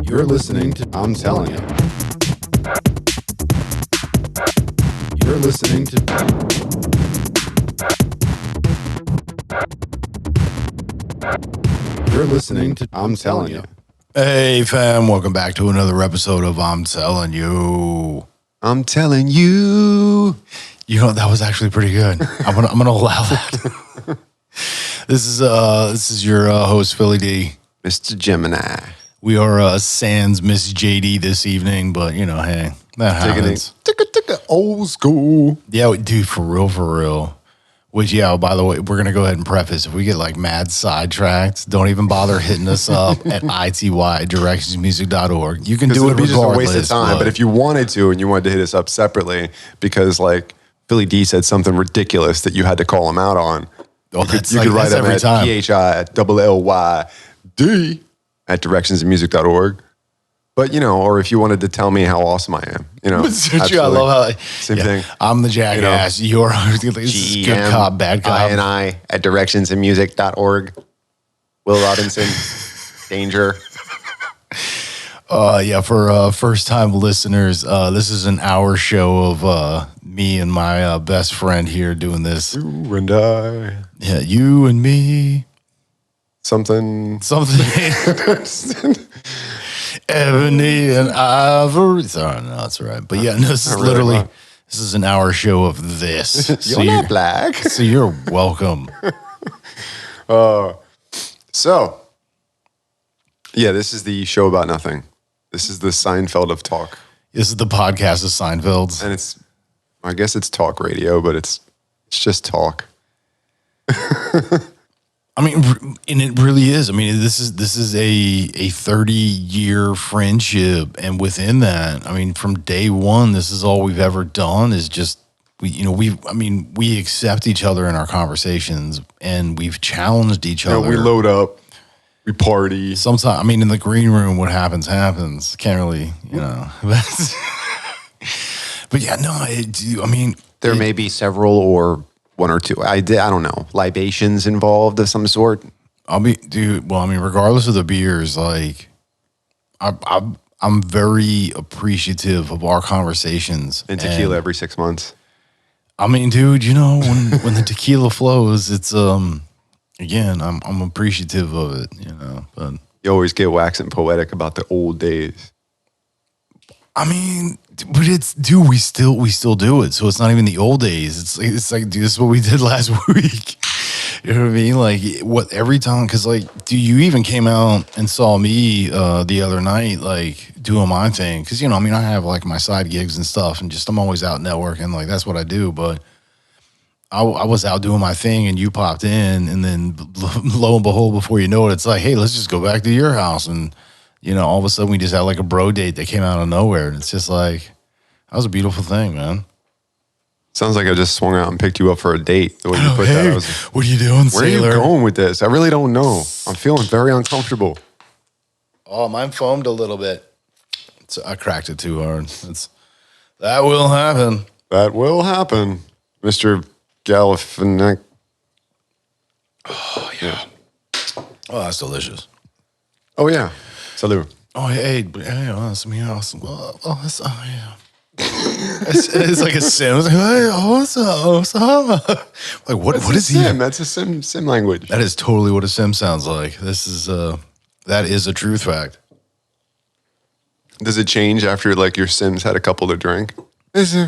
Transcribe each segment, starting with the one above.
You're listening to I'm Telling You. You're listening to I'm Telling You. Hey fam, welcome back to another episode of I'm Telling You. I'm telling you. You know, that was actually pretty good. I'm gonna allow that. This is your host Philly D, Mr. Gemini. We are sans Miss JD this evening, but you know, hey, that happens. Old school. Yeah, dude, for real. Which, yeah, by the way, we're going to go ahead and preface. If we get like mad sidetracked, don't even bother hitting us up at ity.directionsmusic.org. You can do it regardless. Just a waste of time. But if you wanted to and you wanted to hit us up separately because like Philly D said something ridiculous that you had to call him out on, you could write him at PHILLYD at directionsmusic.org. But, you know, or if you wanted to tell me how awesome I am, you know. I love how same thing. I'm the jackass. You know, you're good cop, bad cop. I at directionsmusic.org. Will Robinson, Danger. Yeah, for first-time listeners, this is an hour show of me and my best friend here doing this. You and I. Yeah, you and me. Something. Ebony and Ivory. Sorry, no, that's right. But yeah, no, this is literally, this is an hour show of this. You're not black. So you're welcome. So, yeah, this is the show about nothing. This is the Seinfeld of talk. This is the podcast of Seinfelds. And I guess it's talk radio, but it's just talk. I mean, and it really is. I mean, this is a 30-year friendship, and within that, I mean, from day one, this is all we've ever done is just we accept each other in our conversations, and we've challenged each other. We load up, we party. Sometimes, I mean, in the green room, what happens. Can't really, you know. But yeah, no, there may be several or one or two. I don't know. Libations involved of some sort. Regardless of the beers, like I'm very appreciative of our conversations. And tequila every 6 months. I mean, dude, you know, when the tequila flows, it's again, I'm appreciative of it, you know. But you always get waxing poetic about the old days. I mean, but it's, dude, we still do it. So it's not even the old days. It's like, dude, this is what we did last week. You know what I mean? Like, every time, because, like, dude, you even came out and saw me the other night, like, doing my thing. Because, you know, I mean, I have, like, my side gigs and stuff, and just I'm always out networking. Like, that's what I do. But I was out doing my thing, and you popped in, and then lo and behold, before you know it, it's like, hey, let's just go back to your house. And, you know, all of a sudden we just had like a bro date that came out of nowhere. And it's just like, that was a beautiful thing, man. Sounds like I just swung out and picked you up for a date. The way you put that. What are you doing, Where sailor? are you going with this? I really don't know. I'm feeling very uncomfortable. Oh, mine foamed a little bit. So I cracked it too hard. That will happen. That will happen, Mr. Galifianakis. Oh, yeah. Oh, that's delicious. Oh, yeah. Salud. Oh, hey, that's me. Yeah. It's like a sim. It's like, hey, what's up? Like, what is he? That's a sim language. That is totally what a sim sounds like. That is a truth fact. Does it change after like your sims had a couple to drink? You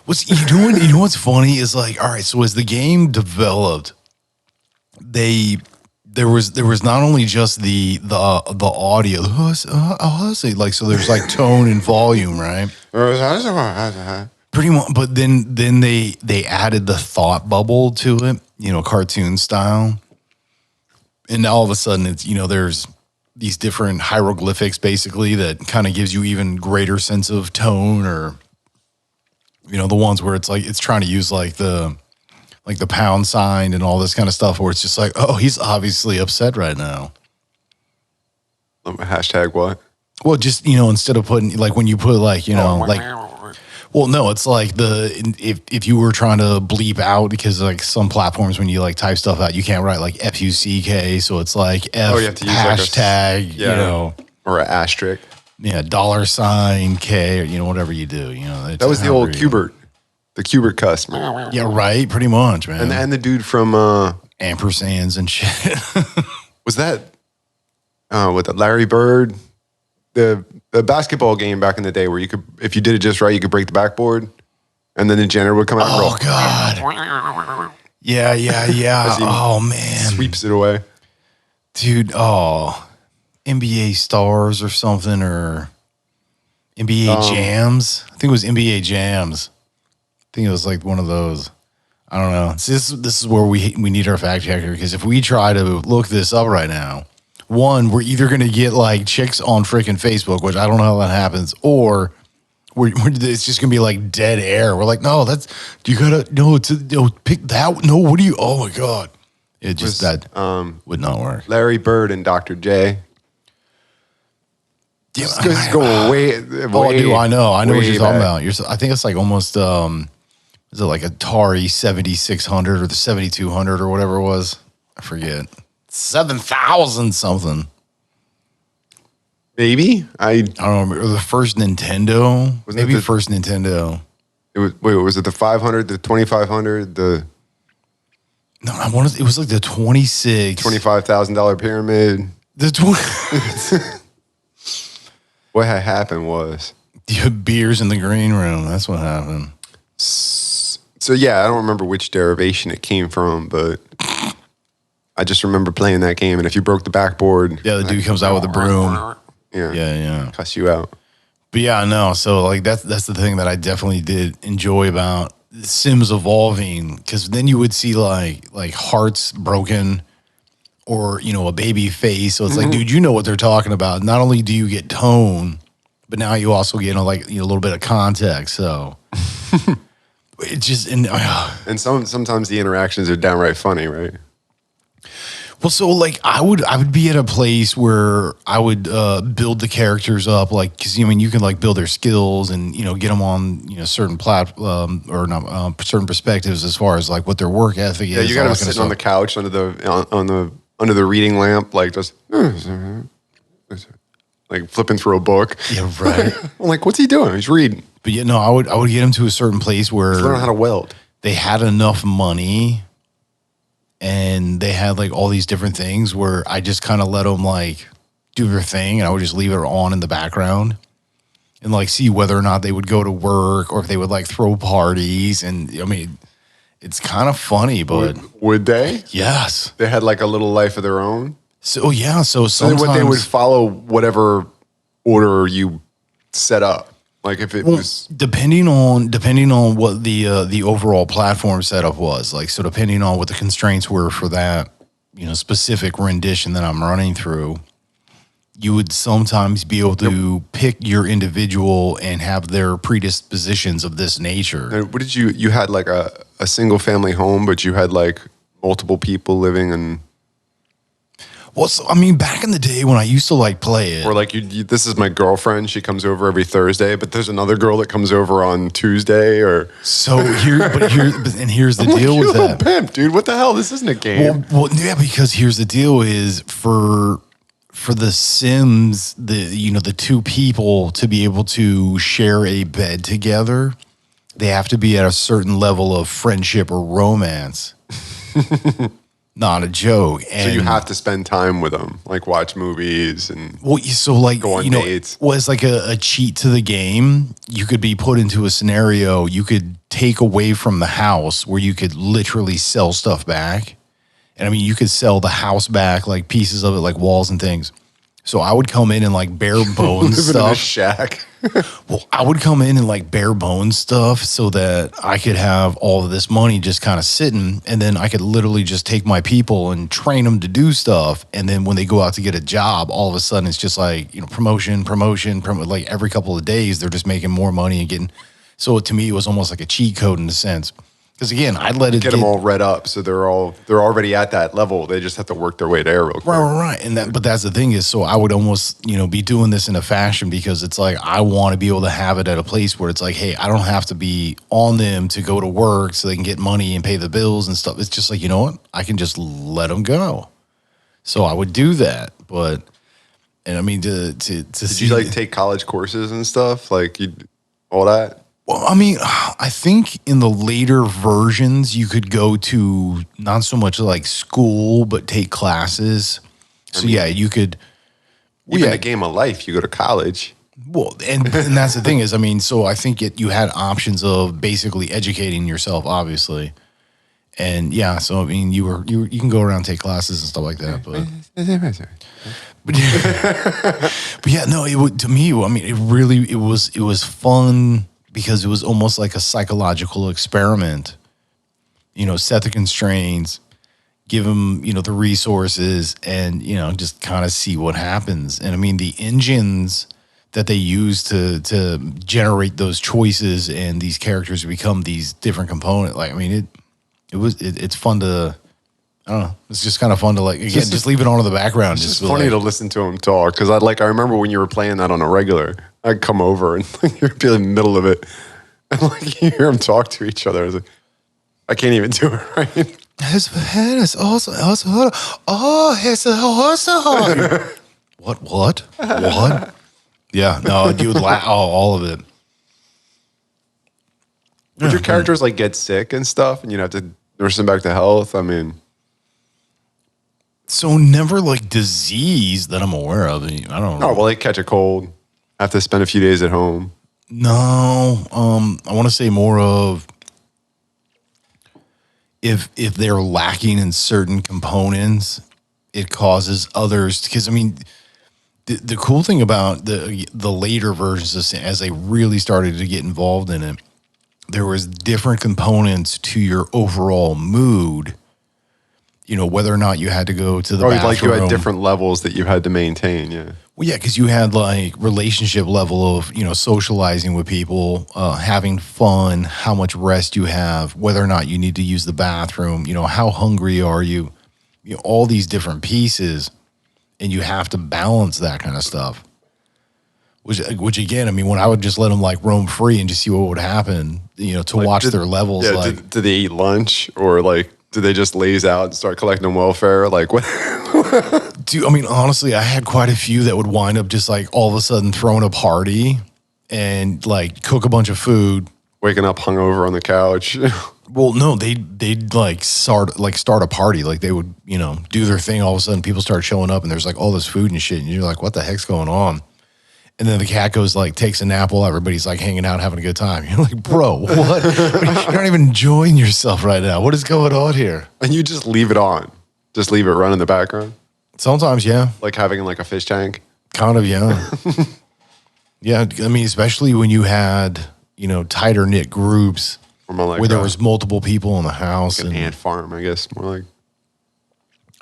know what's funny is like, all right, so as the game developed, there was not only just the audio, like, so there's like tone and volume, right? Pretty much, but then they added the thought bubble to it, you know, cartoon style, and now all of a sudden it's, you know, there's these different hieroglyphics basically that kind of gives you even greater sense of tone, or, you know, the ones where it's like it's trying to use like the pound sign and all this kind of stuff, where it's just like, oh, he's obviously upset right now. Hashtag what? Well, just, you know, instead of putting, like, when you put, like, you know, like, Well, no, it's like if you were trying to bleep out, because like some platforms when you like type stuff out, you can't write like FUCK, so it's like F you have to use hashtag, like you know, or an asterisk. Yeah, $K, or whatever you do. That was the old Qbert, the Qbert cuss. Yeah, right. Pretty much, man. And the dude from ampersands and shit. Was that with the Larry Bird, the basketball game back in the day where you could, if you did it just right, you could break the backboard, and then the janitor would come out and roll. Oh God. Yeah. Oh man. Sweeps it away. Dude, NBA Stars or something, or NBA Jams. I think it was NBA Jams. I think it was like one of those. I don't know. See, this is where we need our fact checker, because if we try to look this up right now, one, we're either going to get like chicks on freaking Facebook, which I don't know how that happens, or it's just going to be like dead air. We're like, no, you got to pick that. No, what do you? Oh my God. It just that would not work. Larry Bird and Dr. J. Yeah, it's going way. Dude, I know what you're talking about. I think it's like almost, is it like Atari 7600 or the 7200 or whatever it was? I forget. 7,000 something. Maybe I don't remember. Or the first Nintendo. Maybe the first Nintendo. It was. Wait, was it the 500, the 2500, the? No, it was like the $25,000 pyramid. The What had happened was you had beers in the green room. That's what happened. So yeah, I don't remember which derivation it came from, but I just remember playing that game. And if you broke the backboard, yeah, the dude comes out with a broom. Yeah, cuss you out. But yeah, no. So like that's the thing that I definitely did enjoy about Sims evolving, because then you would see like hearts broken, or a baby face. So it's like, dude, you know what they're talking about. Not only do you get tone, but now you also get a little bit of context. So it just and sometimes the interactions are downright funny, right? Well, so like I would be at a place where I would build the characters up, like, because you can like build their skills and get them on certain certain perspectives as far as like what their work ethic is. Yeah, you got them sitting on the couch under the reading lamp, like just like flipping through a book. Yeah, right. I'm like, what's he doing? He's reading. But I would get him to a certain place where learn how to weld. They had enough money. And they had like all these different things where I just kind of let them like do their thing, and I would just leave it on in the background and like see whether or not they would go to work or if they would like throw parties. And I mean, it's kind of funny, but would they? Yes, they had like a little life of their own. So yeah, so sometimes they would follow whatever order you set up. Like if it was depending on what the overall platform setup was, like, so depending on what the constraints were for that specific rendition that I'm running through, you would sometimes be able to pick your individual and have their predispositions of this nature. And what did you had like a single family home, but you had like multiple people living in. Well, so, I mean, back in the day when I used to like play it, or like this is my girlfriend. She comes over every Thursday, but there's another girl that comes over on Tuesday. Or so here's the deal with that, pimp, dude. What the hell? This isn't a game. Well, yeah, because here's the deal: is for the Sims, the two people to be able to share a bed together, they have to be at a certain level of friendship or romance. Not a joke. And so you have to spend time with them, like watch movies and go on dates. Was like a cheat to the game. You could be put into a scenario you could take away from the house where you could literally sell stuff back. And I mean, you could sell the house back, like pieces of it, like walls and things. So I would come in and like bare bones stuff. In a shack. Well, I would come in and like bare bones stuff so that I could have all of this money just kind of sitting, and then I could literally just take my people and train them to do stuff. And then when they go out to get a job, all of a sudden it's just like, promotion, like every couple of days, they're just making more money and getting. So to me, it was almost like a cheat code in a sense. Because again, I let it get them all read up, so they're already at that level. They just have to work their way there real quick. Right. And but that's the thing is, so I would almost, be doing this in a fashion because it's like I want to be able to have it at a place where it's like, hey, I don't have to be on them to go to work so they can get money and pay the bills and stuff. It's just like, you know what? I can just let them go. So I would do that, but and I mean to Did you like take college courses and stuff like all that? Well, I mean, I think in the later versions, you could go to not so much like school, but take classes. So, you could. Even a game of life, you go to college. Well, and that's the thing is, I mean, so I think you had options of basically educating yourself, obviously. And yeah, so I mean, you can go around and take classes and stuff like that, but yeah, no, to me, I mean, it was fun. Because it was almost like a psychological experiment, set the constraints, give them, the resources and, just kind of see what happens. And I mean, the engines that they use to generate those choices and these characters become these different components. Like, I mean, it's fun to, I don't know. It's just kind of fun to again, just leave it on in the background. It's just funny to listen to them talk. Cause I remember when you were playing that on a regular, I'd come over and you'd be in the middle of it. And you hear them talk to each other. I was like, I can't even do it right. His head is also his What? Yeah, no, you would laugh. All of it. Would your characters get sick and stuff and you'd have to nurse them back to health? I mean. So never disease that I'm aware of. I don't know. Oh, well, they catch a cold. Have to spend a few days at home. No, I want to say more of if they're lacking in certain components, it causes others. Because I mean, the cool thing about the later versions, as they really started to get involved in it, there was different components to your overall mood. Whether or not you had to go to the bathroom. Like you had different levels that you had to maintain, yeah. Well, yeah, because you had relationship level of, socializing with people, having fun, how much rest you have, whether or not you need to use the bathroom, how hungry are you, all these different pieces, and you have to balance that kind of stuff. Which again, I mean, when I would just let them roam free and just see what would happen, to watch their levels. Yeah, did they eat lunch or do they just laze out and start collecting welfare? What? Dude, I mean, honestly, I had quite a few that would wind up just all of a sudden throwing a party and cook a bunch of food. Waking up hungover on the couch. Well, no, they'd start a party. They would, do their thing. All of a sudden people start showing up and there's all this food and shit. And you're like, what the heck's going on? And then the cat goes takes a nap while everybody's hanging out, having a good time. You're like, bro, what? You're not even enjoying yourself right now. What is going on here? And you just leave it on. Just leave it run in the background. Sometimes, yeah. Like having a fish tank. Kind of, yeah. Yeah, I mean, especially when you had, tighter knit groups where there was multiple people in the house. An ant farm, I guess, more like.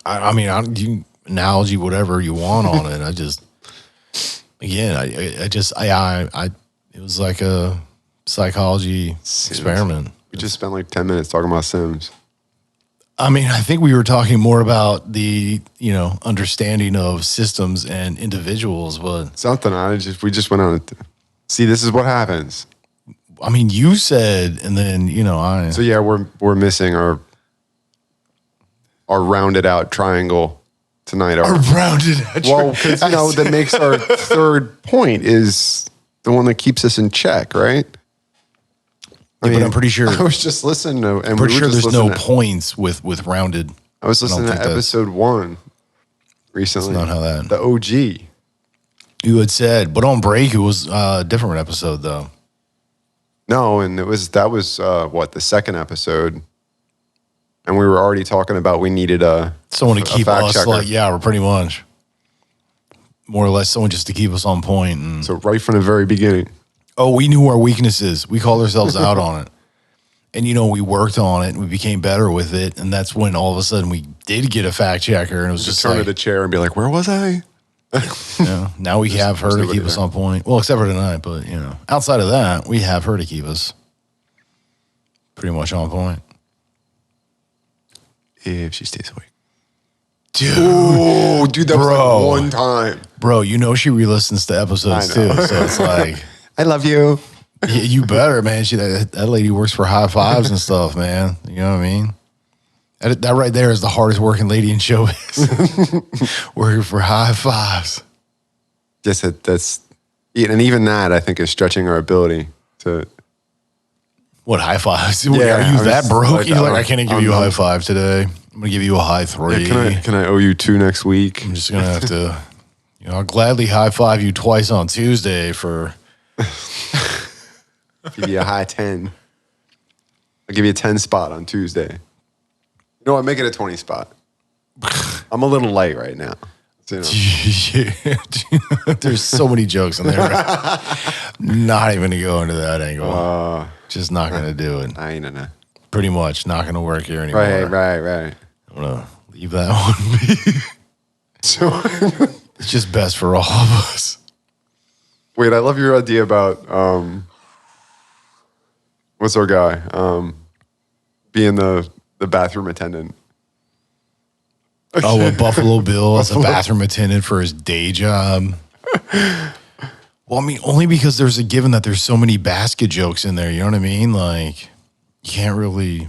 I mean, you analogy whatever you want on it. I just. Again, it was like a psychology experiment. We just spent 10 minutes talking about Sims. I mean, I think we were talking more about the, understanding of systems and individuals, but something. We just went on. See, this is what happens. I mean, you said, and then, So yeah, we're missing our rounded out triangle. Tonight, rounded. Well, because that makes our third point is the one that keeps us in check, right? But I'm pretty sure I was just listening to, and I'm pretty sure there's no points with rounded. I was listening to episode 1 recently. That's not how that. The OG. You had said, but on break it was a different episode though. No, and that was the second episode. And we were already talking about we needed someone to keep us checker. We're pretty much more or less someone just to keep us on point. And, so right from the very beginning. Oh, we knew our weaknesses. We called ourselves out on it. And, we worked on it and we became better with it. And that's when all of a sudden we did get a fact checker. And it was just turn to the chair and be like, where was I? Now we have her to keep us on point. Well, except for tonight. But, outside of that, we have her to keep us pretty much on point. if she stays awake. Dude. Oh, dude, that was Bro. like one time. Bro, you know she re-listens to episodes too. So it's like, I love you. you better, man. That lady works for High Fives and stuff, man. You know what I mean? That right there is the hardest working lady in showbiz. Working for High Fives. Yes, that's, and even that I think is stretching our ability to. What, high fives? Yeah, Are you that broke? like, You're like, I can't give you a high five today. I'm gonna give you a high 3. Yeah, can I owe you 2 next week? I'm just gonna have to, I'll gladly high five you twice on Tuesday for. Give you a high 10. I'll give you a 10 spot on Tuesday. You know what? Make it a 20 spot. I'm a little light right now. So, There's so many jokes in there. Not even gonna go into that angle. Just not gonna do it. I ain't know. Pretty much not gonna work here anymore. Right. I'm gonna leave that one be. So It's just best for all of us. wait, I love your idea about what's our guy? Being the bathroom attendant. Oh, a Buffalo Bill as a bathroom attendant for his day job. Well, I mean, only because there's a given that there's so many basket jokes in there. You know what I mean? Like, you can't really.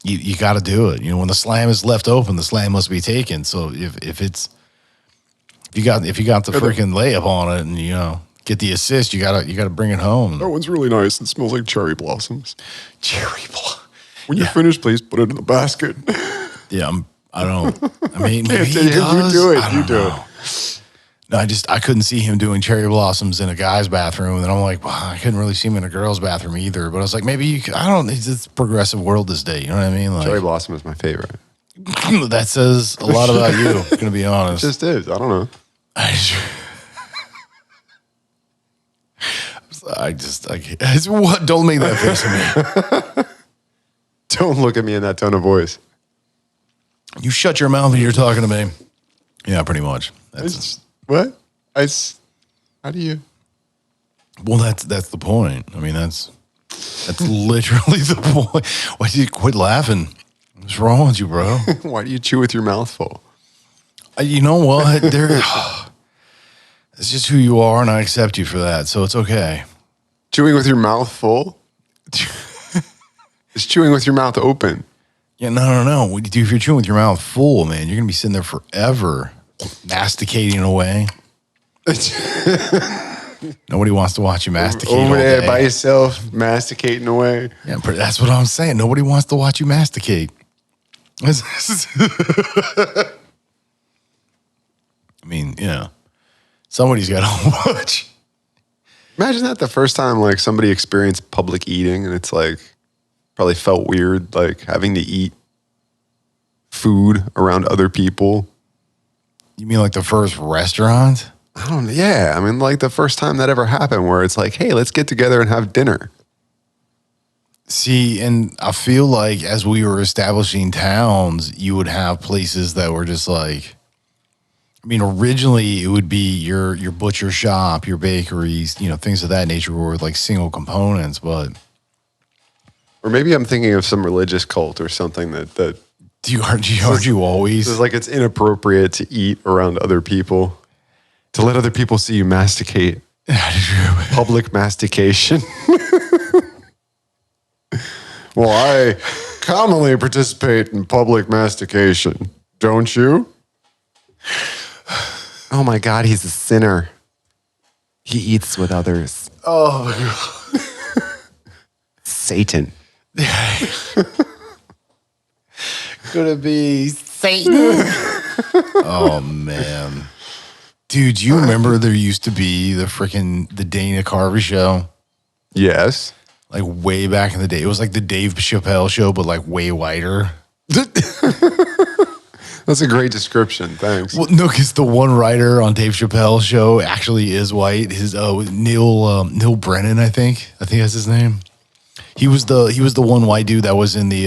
You got to do it. You know, when the slam is left open, the slam must be taken. So if you got the freaking layup on it, and get the assist, you gotta bring it home. That one's really nice. It smells like cherry blossoms. Cherry blossom. When you're finished, please put it in the basket. Yeah, I mean, maybe he You does. do it. I don't know. No, I couldn't see him doing cherry blossoms in a guy's bathroom, and then I'm like, wow, I couldn't really see him in a girl's bathroom either. But I was like, maybe you could, I don't. It's a progressive world this day. You know what I mean? Like, Cherry blossom is my favorite. that says a lot about you. Gonna be honest. It just is. I don't know. What? Don't make that face at me. Don't look at me in that tone of voice. You shut your mouth when you're talking to me. Yeah, pretty much. What? How do you? Well, that's the point. I mean, that's literally the point. Why do you quit laughing? What's wrong with you, bro? Why do you chew with your mouth full? You know what? It's just who you are, and I accept you for that. So it's okay. Chewing with your mouth full? It's chewing with your mouth open. Yeah, no. What do you do if you're chewing with your mouth full, man? You're gonna be sitting there forever, masticating away. Nobody wants to watch you masticate Over all there day. by yourself, masticating away. Yeah, but that's what I'm saying. Nobody wants to watch you masticate. I mean, somebody's got to watch. Imagine that the first time like somebody experienced public eating, and it's like probably felt weird, like having to eat food around other people. You mean like the first restaurant? I don't know. Yeah, I mean, like the first time that ever happened, where it's like, hey, let's get together and have dinner. See, and I feel like as we were establishing towns, you would have places that were just like, I mean, originally it would be your butcher shop, your bakeries, things of that nature were like single components, but. Or maybe I'm thinking of some religious cult or something that Aren't you always? it's like it's inappropriate to eat around other people, to let other people see you masticate. Public mastication. Well, I commonly participate in public mastication. Don't you? Oh my God, he's a sinner. He eats with others. Oh, my God. Satan. Could it be Satan? Oh, man. Dude, you remember there used to be the Dana Carvey show? Yes. Like way back in the day. It was like the Dave Chappelle show, but like way whiter. That's a great description. Thanks. Well, no, because the one writer on Dave Chappelle's show actually is white. His Neil Brennan, I think that's his name. He was the one white dude that was in the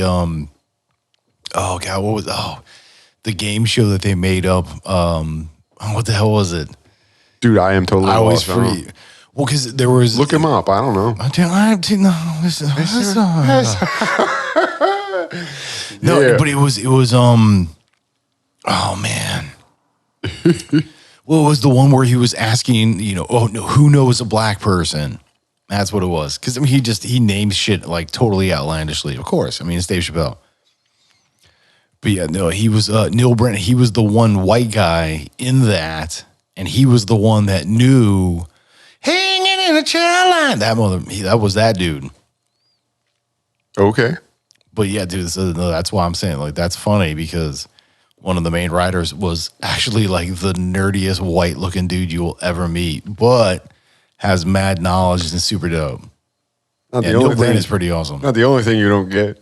the game show that they made up. What the hell was it? Dude, I am totally I always lost. forget. Well, because there was Look him up. I don't know. No, Yeah. but it was oh man. Well, it was the one where he was asking, oh no, who knows a black person? That's what it was. Because I mean, he named shit like totally outlandishly. Of course, I mean it's Dave Chappelle. But yeah, no, he was Neil Brennan. He was the one white guy in that, and he was the one that knew hanging in a chair line. That was that dude. Okay. But yeah, dude, so that's why I'm saying like that's funny because one of the main writers was actually like the nerdiest white looking dude you will ever meet, but has mad knowledge and super dope. Neil Brennan is pretty awesome. Not the only thing you don't get.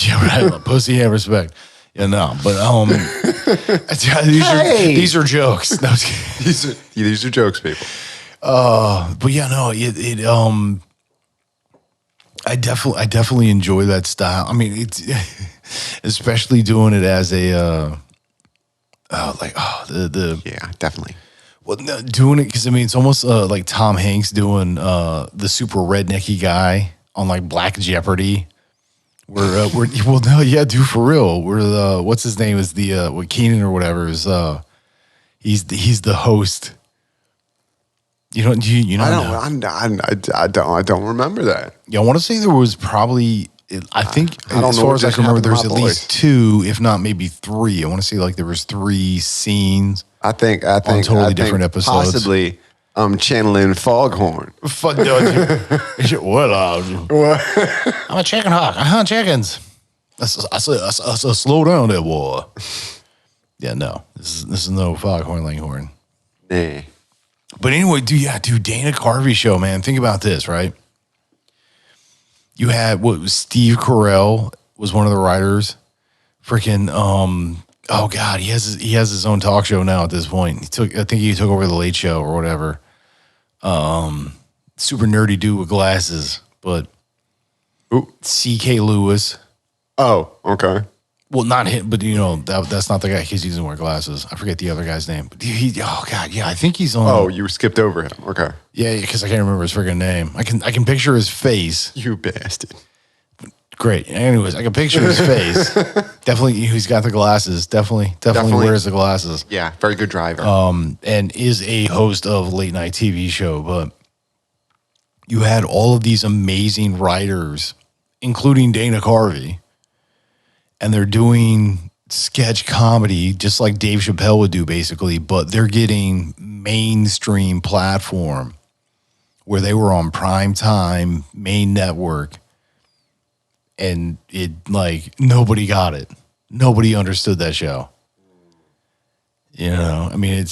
Yeah, right. Pussy and respect. Yeah, no, but these are jokes. No, these are jokes, people. But yeah, no, I definitely enjoy that style. I mean, it's especially doing it as a Yeah, definitely. Well, no, doing it because I mean it's almost like Tom Hanks doing the super rednecky guy on like Black Jeopardy. We're well, no, yeah, dude, for real. We're the what's his name is the what Keenan or whatever is he's the host. You don't I don't remember that. Yeah, I want to say there was probably I think as far as I can remember, there was at least 2, if not maybe 3. I want to say like there was 3 scenes. I think totally different episodes. Possibly channeling Foghorn. Fuck no, dude. What? I'm a chicken hawk. I hunt chickens. I said, slow down there, boy. Yeah, no. This is no Foghorn Leghorn. Nah. But anyway, dude, Dana Carvey show, man. Think about this, right? You had Steve Carell was one of the writers. Freaking oh God, he has his own talk show now at this point. I think he took over the Late Show or whatever. Super nerdy dude with glasses, but C.K. Lewis. Oh, okay. Well, not him, but that's not the guy because he doesn't wear glasses. I forget the other guy's name. But oh God, yeah, I think he's on. Oh, you skipped over him. Okay. Yeah, because I can't remember his freaking name. I can picture his face. You bastard. Great. Anyways, I can picture his face. Definitely, he's got the glasses. Definitely wears the glasses. Yeah, very good driver. And is a host of a late night TV show. But you had all of these amazing writers, including Dana Carvey, and they're doing sketch comedy just like Dave Chappelle would do, basically. But they're getting mainstream platform where they were on prime time, main network. And it like nobody got it. Nobody understood that show. I mean,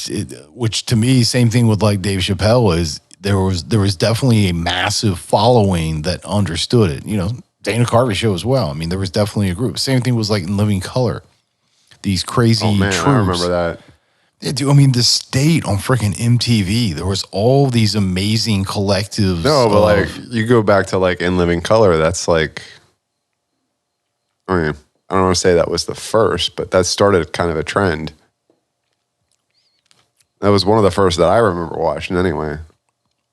which to me, same thing with like Dave Chappelle is there was definitely a massive following that understood it. Dana Carvey show as well. I mean, there was definitely a group. Same thing was like in Living Color. These crazy troops. I remember that. Yeah, dude, I mean, the state on freaking MTV, there was all these amazing collectives. No, but like you go back to like In Living Color, that's like, I mean, I don't want to say that was the first, but that started kind of a trend. That was one of the first that I remember watching anyway.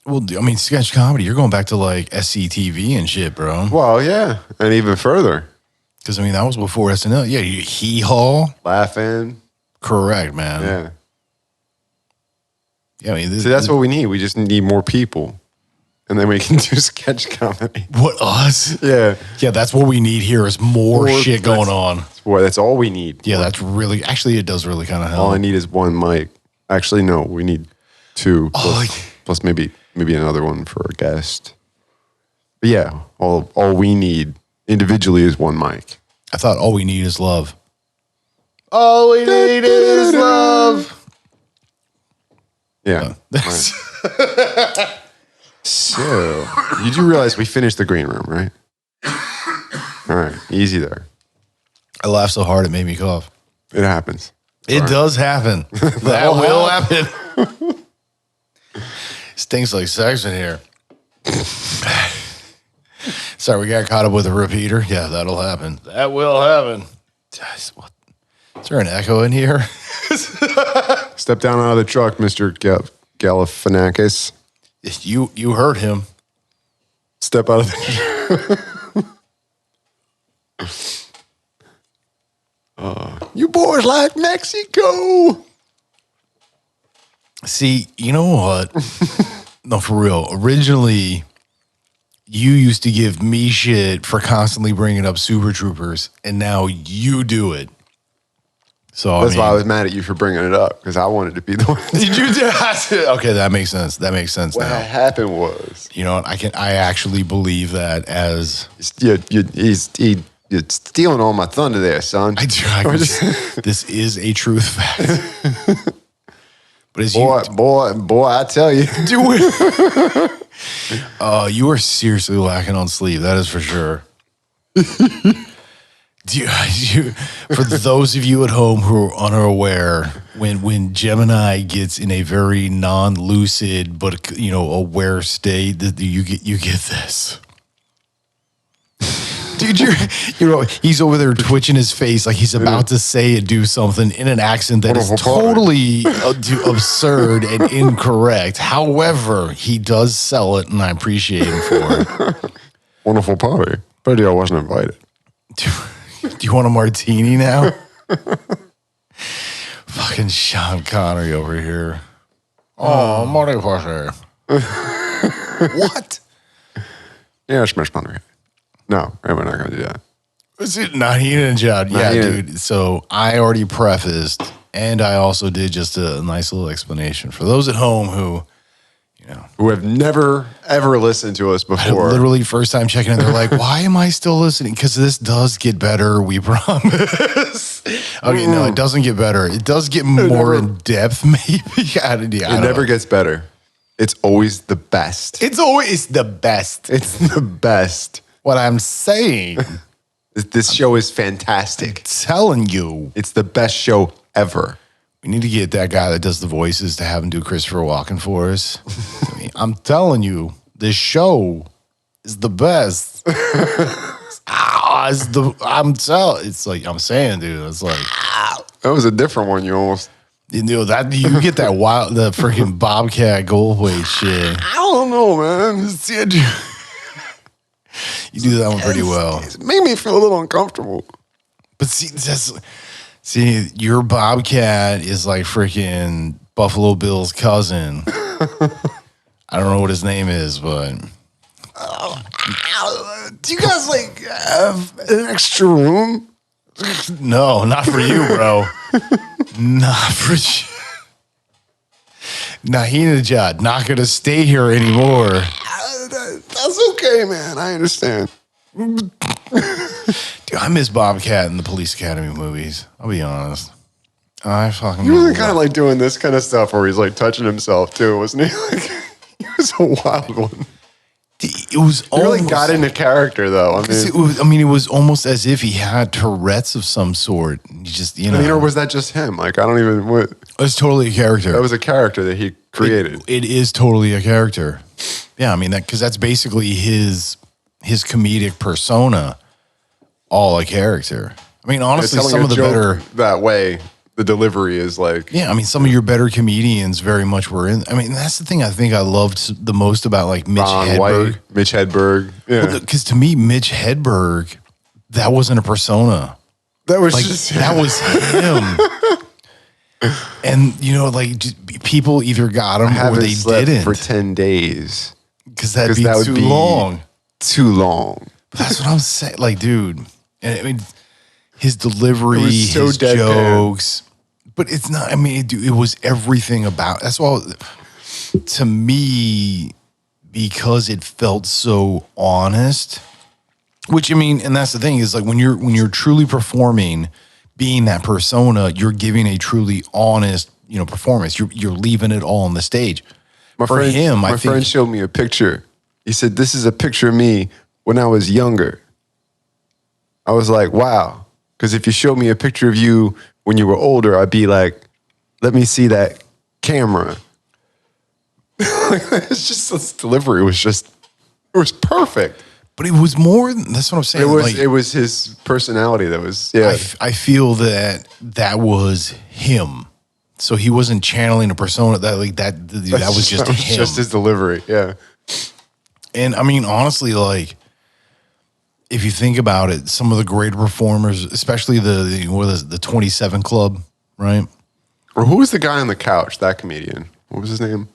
Well, I mean, sketch comedy, you're going back to like SCTV and shit, bro. Well, yeah, and even further. Because, I mean, that was before SNL. Yeah, Hee Haw. Laughing. Correct, man. Yeah. Yeah, I mean, see, that's what we need. We just need more people. And then we can do sketch comedy. What, us? Yeah. Yeah, that's what we need here is more shit going on. That's all we need. Yeah, that's really, actually, it does really kind of help. All I need is one mic. Actually, no, we need 2. Plus maybe another one for a guest. But yeah, all we need individually is one mic. I thought all we need is love. All we need is love. Yeah. Right. So, you do realize we finished the green room, right? All right, easy there. I laughed so hard it made me cough. It happens. It does happen. That will happen. Stinks like sex in here. Sorry, we got caught up with a repeater. Yeah, that'll happen. That will happen. Is there an echo in here? Step down out of the truck, Mr. Galifianakis. You heard him. Step out of the You boys like Mexico. See, you know what? No, for real. Originally, you used to give me shit for constantly bringing up Super Troopers, and now you do it. So That's why I was mad at you for bringing it up, because I wanted to be the one. Did you do it? Okay, that makes sense. That makes sense What now. happened was, You know what? I actually believe that as you're stealing all my thunder there, son. this is a truth fact. But as boy, I tell you. do it. You are seriously lacking on sleep. That is for sure. For those of you at home who are unaware, when Gemini gets in a very non-lucid but aware state, that you get this. Dude, he's over there twitching his face like he's about to say and do something in an accent that is totally absurd and incorrect. However, he does sell it, and I appreciate him for it. Wonderful party. But I wasn't invited. Do you want a martini now? Fucking Sean Connery over here. Oh, Marty Pusher. What? Yeah, smash Connery. No, we're not going to do that. Is it Naheen and Judd? Yeah, dude. So I already prefaced, and I also did just a nice little explanation for those at home who have never, ever listened to us before. Literally first time checking in, they're like, why am I still listening? Because this does get better, we promise. Okay, no, it doesn't get better. It does get more in depth, maybe. It never gets better. It's always the best. It's always the best. It's the best. What I'm saying. This show is fantastic. Telling you. It's the best show ever. We need to get that guy that does the voices to have him do Christopher Walken for us. I'm telling you, this show is the best. It's like I'm saying, dude. It's like that was a different one. You almost that you get that the freaking Bobcat Goldthwait shit. I don't know, man. You do that one pretty well. It made me feel a little uncomfortable. But see, your Bobcat is like freaking Buffalo Bill's cousin. I don't know what his name is, but do you guys like have an extra room? No, not for you, bro. Not for you. Naheenajad, not gonna stay here anymore. That's okay, man. I understand. Dude, I miss Bobcat in the Police Academy movies. I'll be honest. I fucking. He was kind of like doing this kind of stuff where he's like touching himself too, wasn't he? Like, he was a wild one. It was he really got into character, though. It was almost as if he had Tourette's of some sort. He just, or was that just him? Like, I don't even. What? It was totally a character. That was a character that he created. It is totally a character. Yeah, I mean because that's basically his comedic persona, all a character. I mean, honestly, some of the better that way. The delivery is like... Yeah, I mean, some of your better comedians very much were in... I mean, that's the thing I think I loved the most about, like, Mitch Hedberg. White, Mitch Hedberg. Yeah. Because to me, Mitch Hedberg, that wasn't a persona. That was like, just... That was him. And, just, people either got him or they didn't. For 10 days. Because that'd be too long. Too long. But that's what I'm saying. Like, dude. And I mean, his delivery, his deadpan. jokes... But it's not, I mean, it was everything about, that's all, to me, because it felt so honest, which, I mean, and that's the thing is like when you're truly performing, being that persona, you're giving a truly honest, performance. You're leaving it all on the stage. My friend showed me a picture. He said, "This is a picture of me when I was younger." I was like, wow. Because if you showed me a picture of you when you were older, I'd be like, let me see that camera. It's just, this delivery was just, it was perfect. But it was more, that's what I'm saying. It was his personality that was, yeah. I feel that was him. So he wasn't channeling a persona that was just him. Just his delivery, yeah. And I mean, honestly, like, if you think about it, some of the great performers, especially the 27 Club, right? Or who was the guy on the couch? That comedian. What was his name?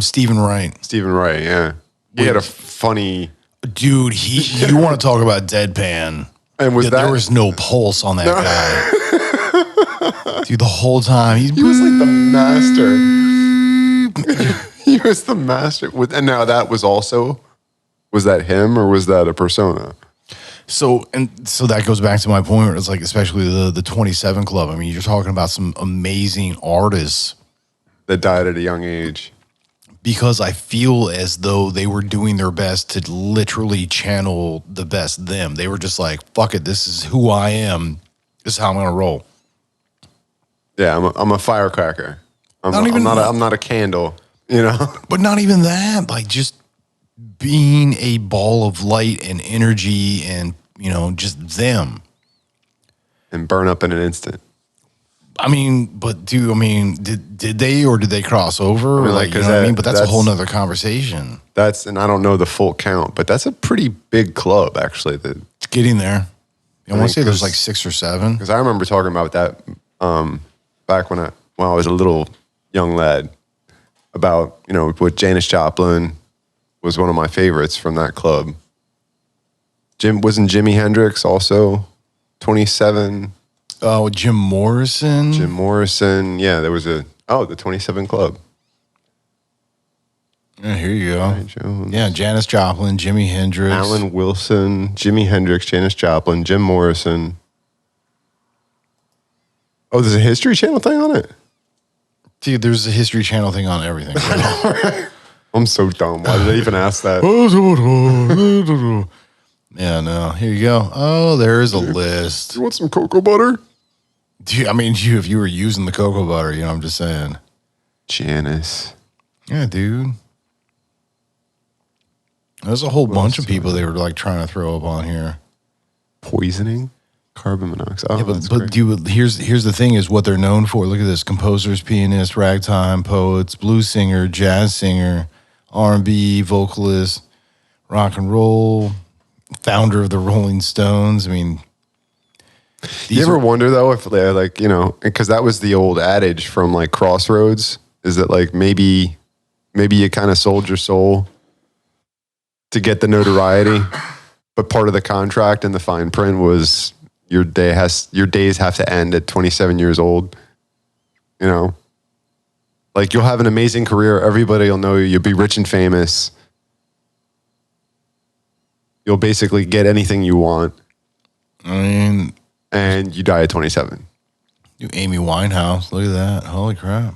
Stephen Wright. Stephen Wright. Yeah, he had a funny dude. You want to talk about deadpan? And there was no pulse on that guy. Dude, the whole time he was like the master. He was the master. And now that was that him or was that a persona? So that goes back to my point where it's like, especially the 27 Club. I mean, you're talking about some amazing artists that died at a young age. Because I feel as though they were doing their best to literally channel the best them. They were just like, fuck it, this is who I am. This is how I'm gonna roll. Yeah, I'm a firecracker. I'm not a candle, you know? But not even that. Like, just being a ball of light and energy and, you know, just them. And burn up in an instant. I mean, but did they or did they cross over? I mean, like, you know what I mean? But that's a whole nother conversation. And I don't know the full count, but that's a pretty big club, actually. It's getting there. I want to say there's like 6 or 7. Because I remember talking about that back when I was a little young lad, about, you know, with Janis Joplin was one of my favorites from that club. Wasn't Jimi Hendrix also 27? Oh, Jim Morrison. Jim Morrison. Yeah, there was the 27 Club. Yeah, here you go. Yeah, Janis Joplin, Jimi Hendrix. Alan Wilson, Jimi Hendrix, Janis Joplin, Jim Morrison. Oh, there's a History Channel thing on it? Dude, there's a History Channel thing on everything. I'm so dumb. Why did I even ask that? Yeah, no. Here you go. Oh, there is a list. You want some cocoa butter? If you were using the cocoa butter, you know, I'm just saying. Janice. Yeah, dude. There's a whole bunch of people they were like trying to throw up on here. Poisoning? Carbon monoxide. Yeah, but here's the thing is what they're known for. Look at this. Composers, pianists, ragtime, poets, blues singer, jazz singer, R&B, vocalist, rock and roll, founder of the Rolling Stones. I mean, you ever wonder though if they're like, you know, because that was the old adage from like Crossroads, is that like maybe you kind of sold your soul to get the notoriety, but part of the contract and the fine print was your days have to end at 27 years old. You know, like you'll have an amazing career, everybody will know you, you'll be rich and famous. You'll basically get anything you want. I mean, and you die at 27. You Amy Winehouse. Look at that. Holy crap.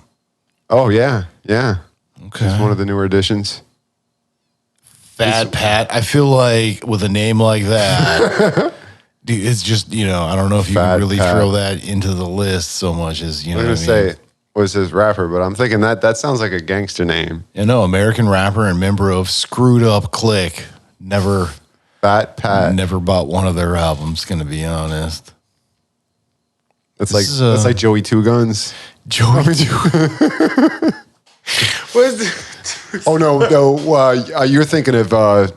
Oh, yeah. Yeah. Okay. It's one of the newer additions. Fat Pat. I feel like with a name like that, dude, it's just, you know, I don't know if you can really throw that into the list so much as, you know, I'm going to say was his rapper, but I'm thinking that sounds like a gangster name. You know, American rapper and member of Screwed Up Click. Never. Fat Pat. Never bought one of their albums, going to be honest. That's like Joey Two Guns. Joey Two Oh, no. You're thinking of,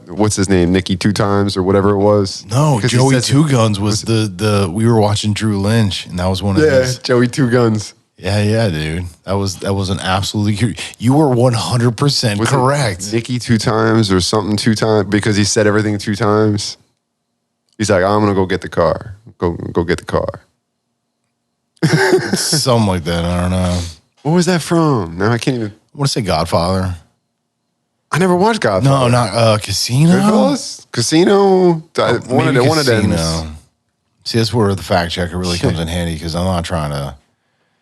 what's his name? Nicky Two Times or whatever it was? No, Joey Two Guns was the we were watching Drew Lynch, and that was one of his. Yeah, Joey Two Guns. Yeah, dude. That was an absolutely. You were 100% correct. Nicky Two Times or something 2 times because he said everything 2 times. He's like, I'm gonna go get the car. Go get the car. Something like that. I don't know. What was that from? No, I can't even. I want to say Godfather. I never watched Godfather. No, not Casino. Goodfellas? Casino. One of them. See, that's where the fact checker really comes in handy because I'm not trying to.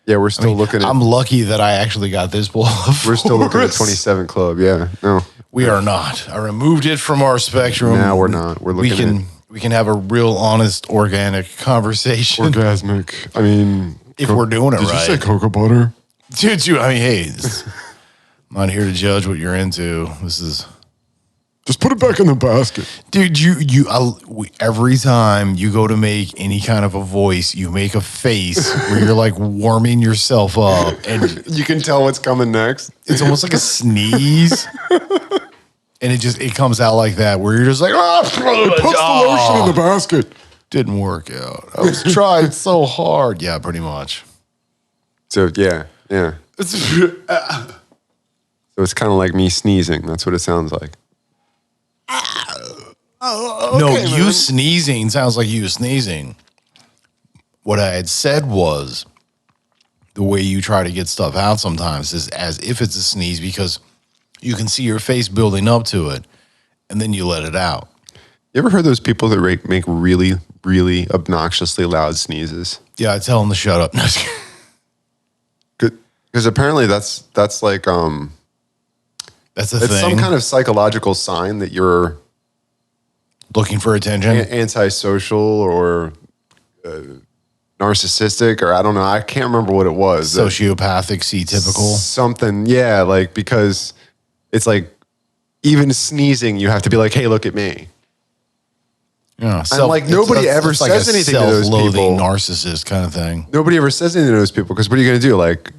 Yeah, we're still looking at. I'm lucky that I actually got this pull up. We're still looking at 27 Club. Yeah, no, we are not. I removed it from our spectrum. No, we're not. We're looking. We can have a real, honest, organic conversation. Orgasmic. I mean, if we're doing it right. Did you say cocoa butter? Dude, I mean, hey, I'm not here to judge what you're into. This is. Just put it back in the basket. Dude, every time you go to make any kind of a voice, you make a face where you're like warming yourself up. And you can tell what's coming next. It's almost like a sneeze. And it comes out like that, where you're just like, Puts the lotion in the basket. Didn't work out. I was trying so hard. Yeah, pretty much. So yeah. So it's kind of like me sneezing. That's what it sounds like. No, you sneezing sounds like you sneezing. What I had said was the way you try to get stuff out sometimes is as if it's a sneeze because you can see your face building up to it, and then you let it out. You ever heard those people that make really, really obnoxiously loud sneezes? Yeah, I tell them to shut up. Because apparently that's like That's a it's thing. some kind of psychological sign that you're Looking for attention. antisocial or narcissistic, or I don't know. I can't remember what it was. Sociopathic, C-typical. Something, yeah, like because it's like even sneezing, you have to be like, "Hey, look at me." Yeah, And like nobody ever it's like says a anything to those self-loathing people. narcissist kind of thing. Nobody ever says anything to those people because what are you going to do? Like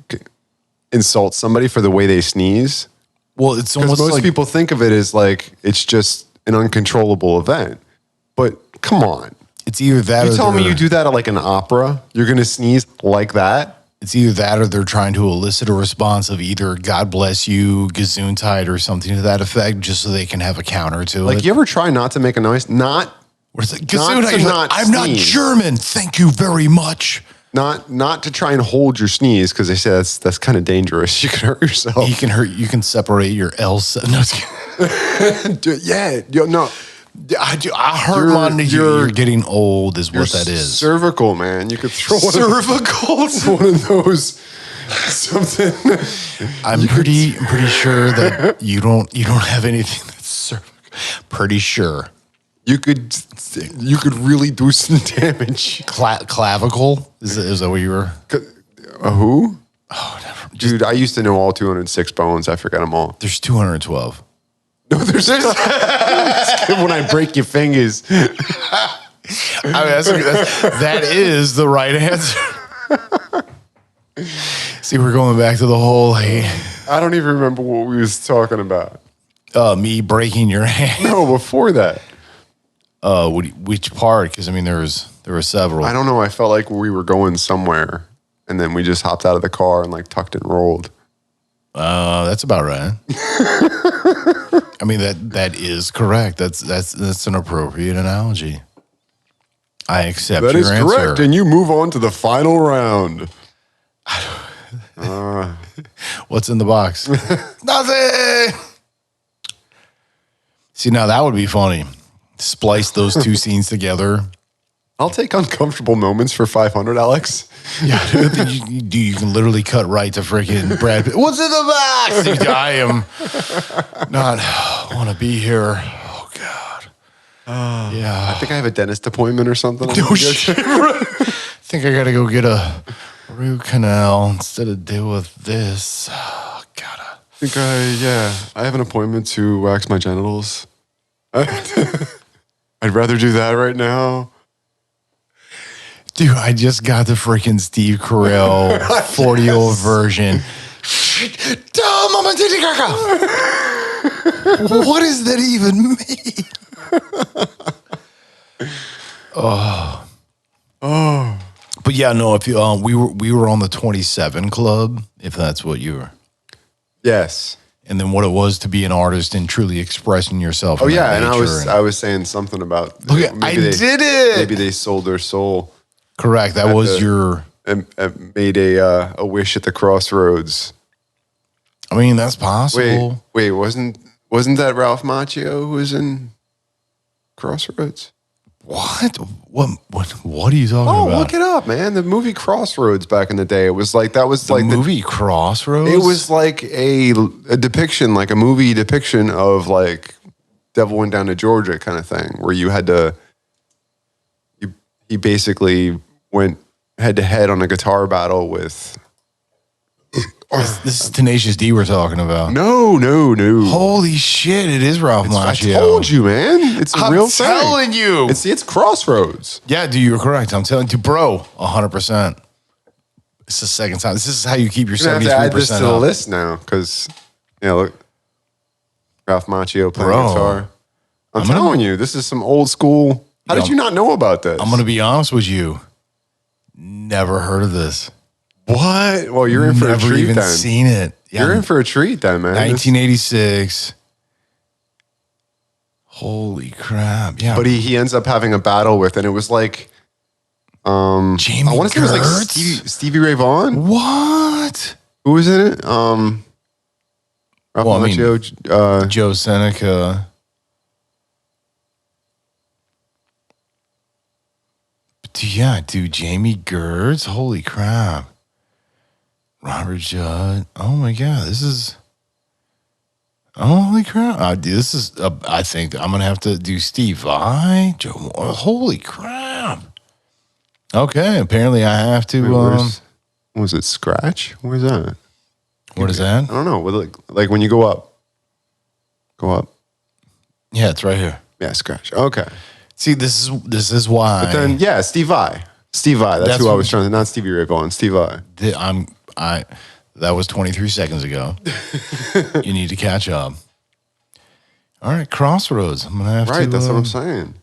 insult somebody for the way they sneeze? Well, it's Because almost most like people think of it as like it's just an uncontrollable event. But come on. it's either that You or tell me they're- you do that at like an opera? You're going to sneeze like that? It's either that or they're trying to elicit a response of either God bless you, Gesundheit, or something to that effect, just so they can have a counter to Like it. you ever try not to make a noise? Not Where it's like, not Gesundheit, to you're not like, I'm not sneeze. German. Thank you very much. not to try and hold your sneeze because they say that's kind of dangerous. You can hurt yourself. You can separate your L. No, it's- No. I heard one. You're getting old, is what that is. Cervical, man. You could throw Cervical. one of those something. I'm pretty sure that you don't have anything that's cervical. Pretty sure. You could really do some damage. Clavicle is that what you were? Who? Oh, never. Dude, I used to know all 206 bones. I forgot them all. There's 212. No, there's when I break your fingers. I mean, that is the right answer. See, we're going back to the whole I don't even remember what we was talking about. me breaking your hand. No, before that. Which part? Because I mean, there were several. I don't know. I felt like we were going somewhere, and then we just hopped out of the car and like tucked and rolled. That's about right. I mean that is correct. That's an appropriate analogy. I accept That your is answer. correct, and you move on to the final round. What's in the box? Nothing. See, now that would be funny. Splice those two scenes together. I'll take uncomfortable moments for 500, Alex. Yeah, you can literally cut right to freaking Brad Pitt. What's in the box? Dude, I am not want to be here. Oh God. Yeah. I think I have a dentist appointment or something. Oh shit. Think I gotta go get a root canal instead of deal with this. Oh, gotta. I have an appointment to wax my genitals. I'd rather do that right now. Dude, I just got the freaking Steve Carell 40-year-old version. What does that even mean? Oh. But yeah, no, if you we were on the 27 club, if that's what you were. Yes. And then what it was to be an artist and truly expressing yourself. Oh in that yeah, and nature I was saying something about. Look, I did it. Maybe they sold their soul. Correct. That was your. And made a wish at the crossroads. I mean, that's possible. Wait, wasn't that Ralph Macchio who was in Crossroads? What? What are you talking Oh, about? look it up, man. The movie Crossroads back in the day. It was like that was The like movie Crossroads. It was like a depiction, like a movie depiction of like Devil Went Down to Georgia kind of thing, where you had to. He basically went head to head on a guitar battle with. This is Tenacious D we're talking about. No. Holy shit! It is Ralph I Macchio. told you, man. It's a real thing. I'm telling you. It's Crossroads. Yeah, dude, you're correct. I'm telling you, bro, 100%. It's the second time. This is how you keep your You're gonna have to add this 73% to the up. list now, because look. Ralph Macchio playing Bro. guitar. I'm telling you, this is some old school. How did you not know about this? I'm going to be honest with you. Never heard of this. What? Well, you're in for a treat Never even then. seen it. Yeah, You're in for a treat then, man. 1986. Holy crap. Yeah. But he ends up having a battle with, and it was like, Jamie I want to say it was like Gertz? Stevie Ray Vaughan. What? Who was in it? Ralph Macchio, Joe Seneca. Yeah, dude, Jamie Gertz. Holy crap. Robert Judd. Oh my God, this is. Holy crap. This is, I think I'm going to have to do Steve Vai. Joe, holy crap. Okay, apparently I have to. Was it Scratch? Where's that? What is that? I don't know. Like when you go up. Go up. Yeah, it's right here. Yeah, Scratch. Okay. See, this is why. But then, yeah, Steve Vai. Steve Vai. That's who I was trying to. Not Stevie Ray Vaughan. Steve Vai. That was 23 seconds ago. You need to catch up. All right, Crossroads. I'm gonna have to. Right, that's what I'm saying.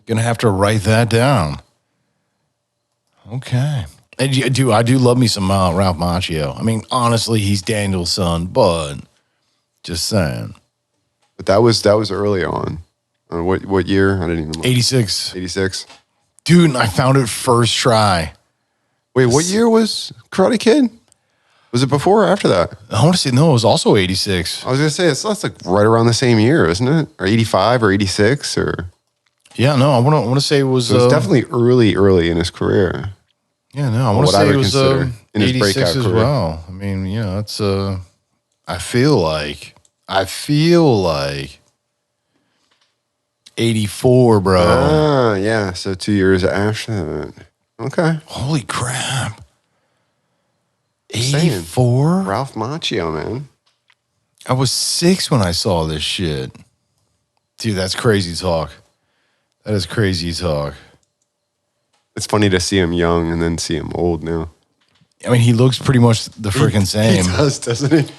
Gonna have to write that down. Okay. And I do love me some Ralph Macchio. I mean, honestly, he's Daniel's son, but just saying. But that was early on. What year? I didn't even look. 86. 86. Dude, I found it first try. Wait, what year was Karate Kid? Was it before or after that? I want to say, no, it was also 86. I was going to say, that's like right around the same year, isn't it? Or 85 or 86 or... Yeah, no, I want to say it was... So it was definitely early in his career. Yeah, no, I want to say it was 86 as well. I mean, yeah, it's... I feel like 84, bro. Ah, yeah, so 2 years after that. Okay. Holy crap. Saying, 84? Ralph Macchio, man. I was 6 when I saw this shit. Dude, that's crazy talk. That is crazy talk. It's funny to see him young and then see him old now. I mean, he looks pretty much the freaking same. He does, doesn't he?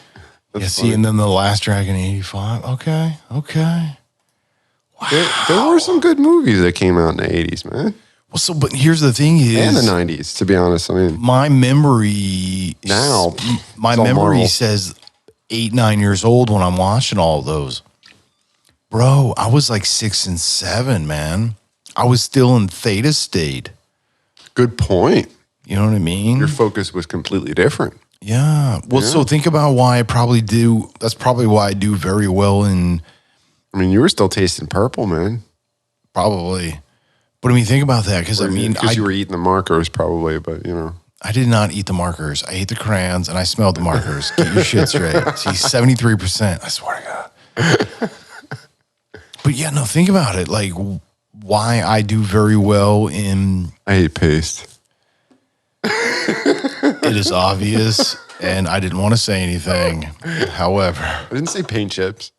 Yeah, see, and then The Last Dragon 85. Okay. Wow. There were some good movies that came out in the 80s, man. Well, so, but here's the thing is... And the 90s, to be honest. I mean... My memory... Now... My memory says 8, 9 years old when I'm watching all of those. Bro, I was like 6 and 7, man. I was still in theta state. Good point. You know what I mean? Your focus was completely different. Yeah. Well, so think about why I probably do... That's probably why I do very well in... I mean, you were still tasting purple, man. Probably. But I mean, think about that, because I mean... Because you were eating the markers, probably, but, you know. I did not eat the markers. I ate the crayons, and I smelled the markers. Get your shit straight. See, 73%. I swear to God. But yeah, no, think about it. Like, why I do very well in... I hate paste. It is obvious, and I didn't want to say anything. However... I didn't say paint chips.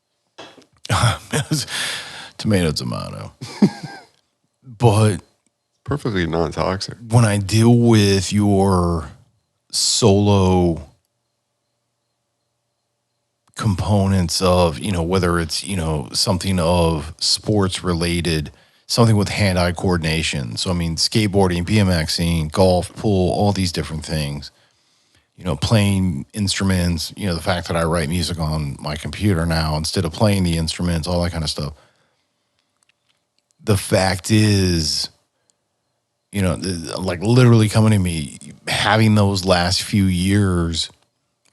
Tomato. But perfectly non-toxic. When I deal with your solo components of, you know, whether it's, you know, something of sports related, something with hand-eye coordination. So, I mean, skateboarding, BMXing, golf, pool, all these different things. You know, playing instruments, you know, the fact that I write music on my computer now instead of playing the instruments, all that kind of stuff. The fact is, you know, like literally coming to me, having those last few years,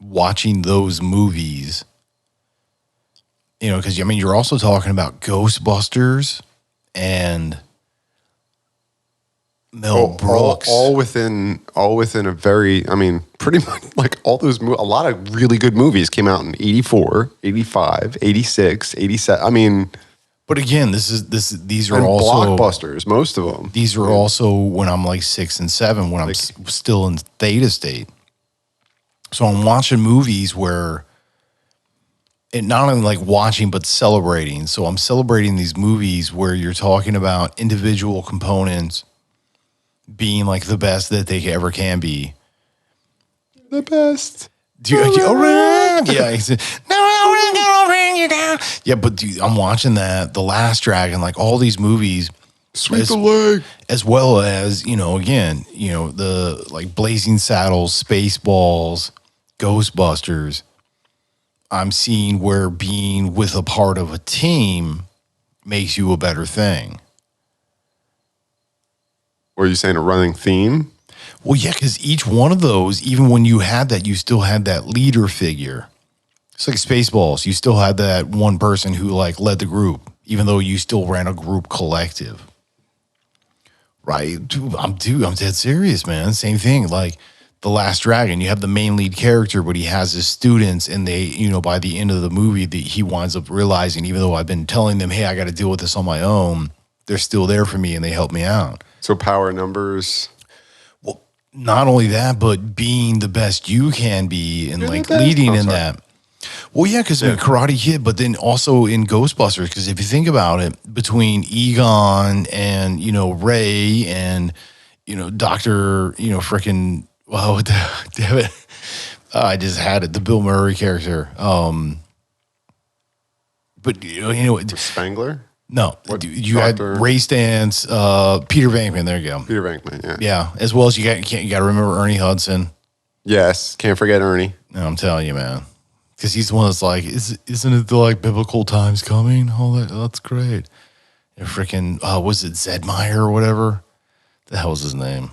watching those movies, you know, because I mean, you're also talking about Ghostbusters and Mel Brooks, all within a very, I mean, pretty much like all those, a lot of really good movies came out in 84, 85, 86, 87. I mean, but again, these are also blockbusters, most of them. These are also when I'm like 6 and 7, when I'm still in theta state. So I'm watching movies where, and not only like watching, but celebrating. So I'm celebrating these movies where you're talking about individual components being like the best that they ever can be. The best. Yeah. He said, "No, I'm gonna bring you down. Yeah, but dude, I'm watching that, The Last Dragon, like all these movies. Sweep the leg. As well as, again, the like Blazing Saddles, Spaceballs, Ghostbusters. I'm seeing where being with a part of a team makes you a better thing. Or are you saying a running theme? Well, yeah, because each one of those, even when you had that, you still had that leader figure. It's like Spaceballs. You still had that one person who like led the group, even though you still ran a group collective. Right? Dude, I'm dead serious, man. Same thing. Like The Last Dragon, you have the main lead character, but he has his students, and they, by the end of the movie, he winds up realizing, even though I've been telling them, hey, I got to deal with this on my own, they're still there for me and they help me out. So power numbers. Well, not only that, but being the best you can be and like leading in that. Well, yeah, because Karate Kid, but then also in Ghostbusters, because if you think about it, between Egon and, Ray and, Dr., freaking, oh, damn it. I just had it, the Bill Murray character. But, Spangler? No, you had Ray Stantz, Peter Venkman. There you go. Peter Venkman, yeah. Yeah, as well as you got to remember Ernie Hudson. Yes, can't forget Ernie. No, I'm telling you, man, because he's the one that's like, isn't it the like biblical times coming? Oh, that's great. And freaking, was it Zedmeyer or whatever? The hell was his name?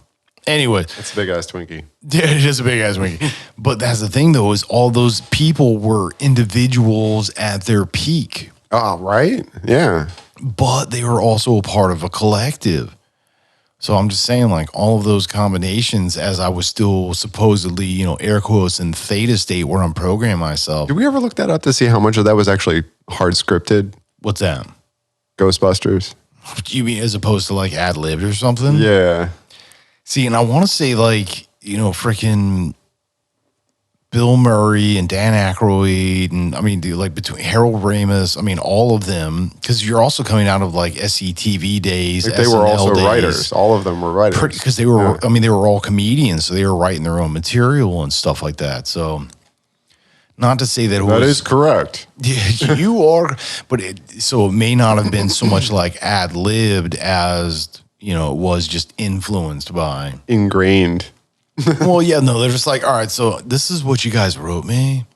Anyway, that's a big ass Twinkie. Yeah, it is a big ass Twinkie. But that's the thing, though, is all those people were individuals at their peak. Oh, right? Yeah. But they were also a part of a collective. So I'm just saying, like, all of those combinations, as I was still supposedly, air quotes in theta state where I'm programming myself. Did we ever look that up to see how much of that was actually hard scripted? What's that? Ghostbusters. You mean as opposed to like ad-libbed or something? Yeah. See, and I want to say like, freaking Bill Murray and Dan Aykroyd, and I mean, like between Harold Ramis, I mean, all of them, because you're also coming out of like SCTV days. Like they were also writers. All of them were writers. Because they were, I mean, they were all comedians, so they were writing their own material and stuff like that. So, not to say that that is correct. Yeah, you are, but so it may not have been so much like ad-libbed as, it was just influenced by. Ingrained. Well, yeah, no, they're just like, all right, so this is what you guys wrote me.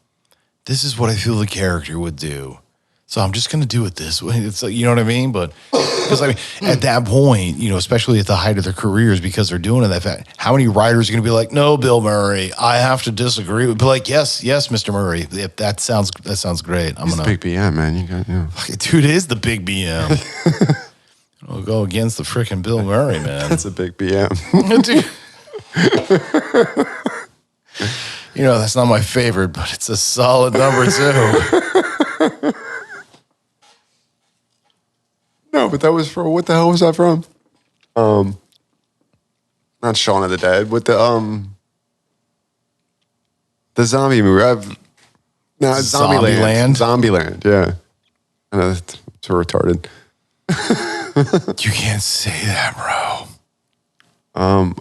This is what I feel the character would do. So I'm just going to do it this way. It's like, you know what I mean? But because I mean, at that point, especially at the height of their careers, because they're doing it that fact, how many writers are going to be like, no, Bill Murray, I have to disagree with, be like, yes, Mr. Murray. That sounds great. It's the big BM, man. You got, Dude, it is the big BM. I'll go against the freaking Bill Murray, man. That's a big BM. Dude. That's not my favorite, but it's a solid number too. No, but that was for, what the hell was that from? Not Shaun of the Dead, with the zombie movie. Zombieland. Zombieland, yeah. I know that's too retarded. You can't say that, bro.